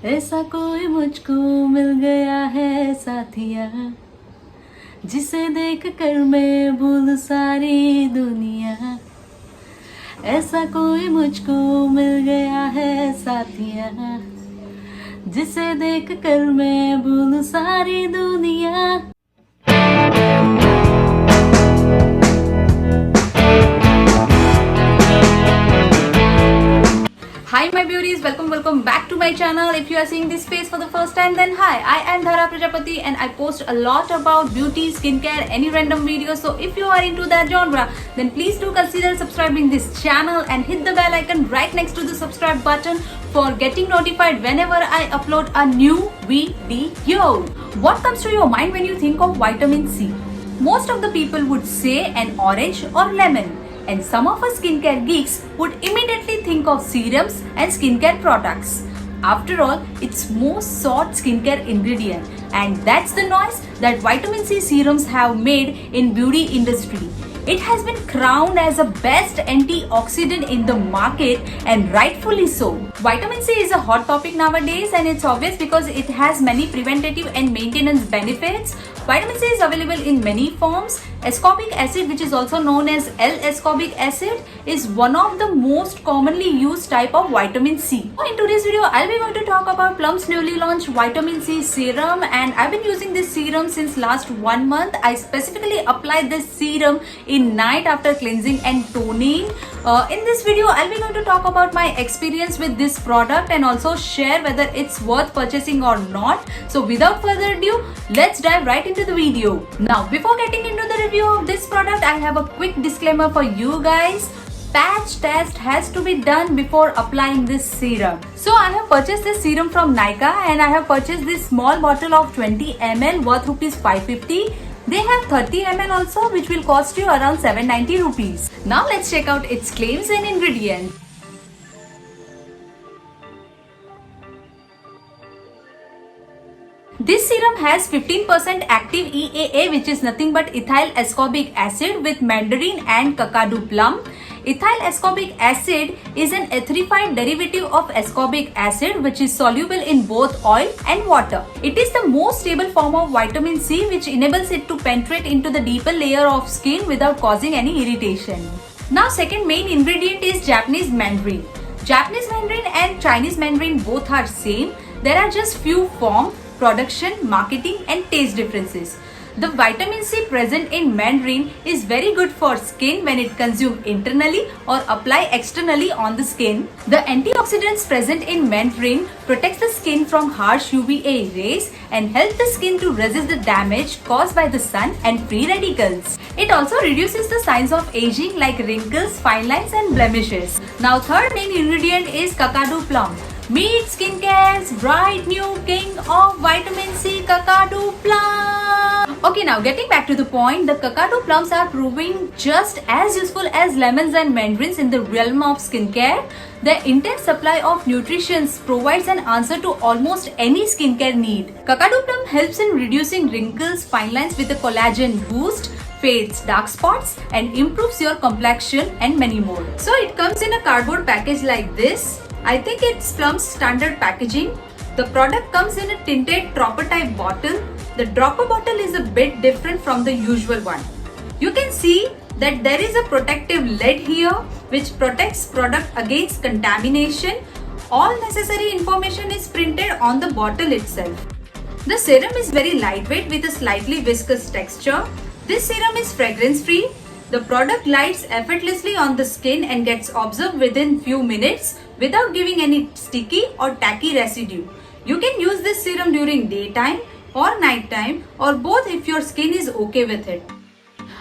ऐसा कोई मुझको मिल गया है साथिया, जिसे देख कर मैं भूल सारी दुनिया। ऐसा कोई मुझको मिल गया है साथिया, जिसे देख कर मैं भूल सारी दुनिया। Hi my beauties, welcome back to my channel. If you are seeing this face for the first time, then hi, I am Dhara Prajapati and I post a lot about beauty, skincare, any random videos. So if you are into that genre, then please do consider subscribing this channel and hit the bell icon right next to the subscribe button for getting notified whenever I upload a new video. What comes to your mind when you think of vitamin C? Most of the people would say an orange or lemon. And some of us skincare geeks would immediately think of serums and skincare products. After all, it's most sought skincare ingredient, and that's the noise that vitamin C serums have made in beauty industry. It has been crowned as the best antioxidant in the market, and rightfully so. Vitamin C is a hot topic nowadays, and it's obvious because it has many preventative and maintenance benefits. Vitamin C is available in many forms. Ascorbic acid, which is also known as L-ascorbic acid, is one of the most commonly used type of vitamin C. In today's video, I'll be going to talk about Plum's newly launched vitamin C serum, and I've been using this serum since last 1 month. I specifically applied this serum in night after cleansing and toning. In this video, I'll be going to talk about my experience with this product and also share whether it's worth purchasing or not. So without further ado, let's dive right into the video. Now, before getting into the review of this product, I have a quick disclaimer for you guys. Patch test has to be done before applying this serum. So I have purchased this serum from Nykaa and I have purchased this small bottle of 20 ml worth rupees 550. They have 30 ml also, which will cost you around 790 rupees. Now let's check out its claims and ingredients. This serum has 15% active EAA, which is nothing but ethyl ascorbic acid with mandarin and kakadu plum. Ethyl ascorbic acid is an esterified derivative of ascorbic acid, which is soluble in both oil and water. It is the most stable form of vitamin C, which enables it to penetrate into the deeper layer of skin without causing any irritation. Now, second main ingredient is Japanese mandarin. Japanese mandarin and Chinese mandarin both are same. There are just few forms, production, marketing and taste differences. The vitamin C present in mandarin is very good for skin when it consumed internally or apply externally on the skin. The antioxidants present in mandarin protects the skin from harsh UVA rays and help the skin to resist the damage caused by the sun and free radicals. It also reduces the signs of aging like wrinkles, fine lines and blemishes. Now, third main ingredient is kakadu plum. Meet skincare's bright new king of vitamin C, kakadu plum. Okay, now getting back to the point, the kakadu plums are proving just as useful as lemons and mandarins in the realm of skincare. Their intense supply of nutrition provides an answer to almost any skincare need. Kakadu plum helps in reducing wrinkles, fine lines with a collagen boost, fades dark spots and improves your complexion and many more. So it comes in a cardboard package like this. I think it's Plum's standard packaging. The product comes in a tinted dropper type bottle. The dropper bottle is a bit different from the usual one. You can see that there is a protective lid here which protects product against contamination. All necessary information is printed on the bottle itself. The serum is very lightweight with a slightly viscous texture. This serum is fragrance free. The product glides effortlessly on the skin and gets absorbed within few minutes without giving any sticky or tacky residue. You can use this serum during daytime or nighttime or both if your skin is okay with it.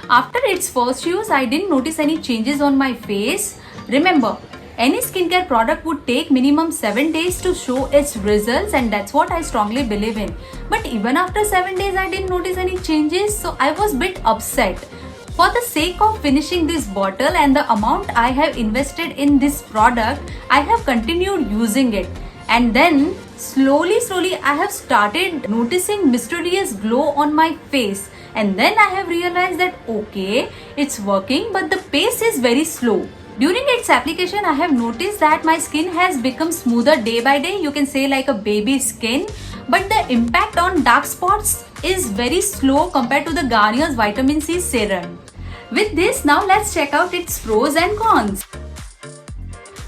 After its first use, I didn't notice any changes on my face. Remember, any skincare product would take minimum 7 days to show its results, and that's what I strongly believe in. But even after 7 days, I didn't notice any changes, so I was a bit upset. For the sake of finishing this bottle and the amount I have invested in this product, I have continued using it. And then slowly I have started noticing mysterious glow on my face. And then I have realized that okay, it's working, but the pace is very slow. During its application, I have noticed that my skin has become smoother day by day. You can say like a baby skin. But the impact on dark spots is very slow compared to the Garnier's Vitamin C Serum. With this, now let's check out its pros and cons.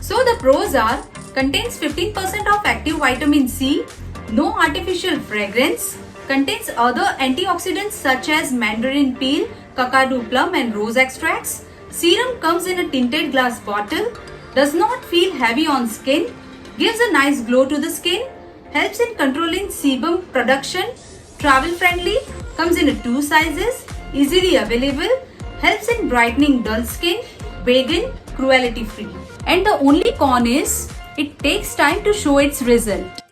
So the pros are, contains 15% of active vitamin C, no artificial fragrance, contains other antioxidants such as mandarin peel, kakadu plum and rose extracts. Serum comes in a tinted glass bottle, does not feel heavy on skin, gives a nice glow to the skin, helps in controlling sebum production, travel friendly, comes in 2 sizes, easily available, helps in brightening dull skin, vegan, cruelty free. And the only con is, it takes time to show its result.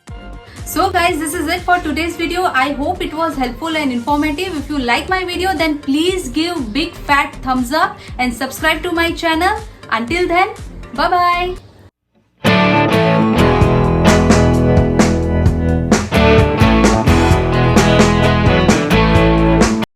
So guys, this is it for today's video. I hope it was helpful and informative. If you like my video, then please give big fat thumbs up and subscribe to my channel. Until then, bye bye.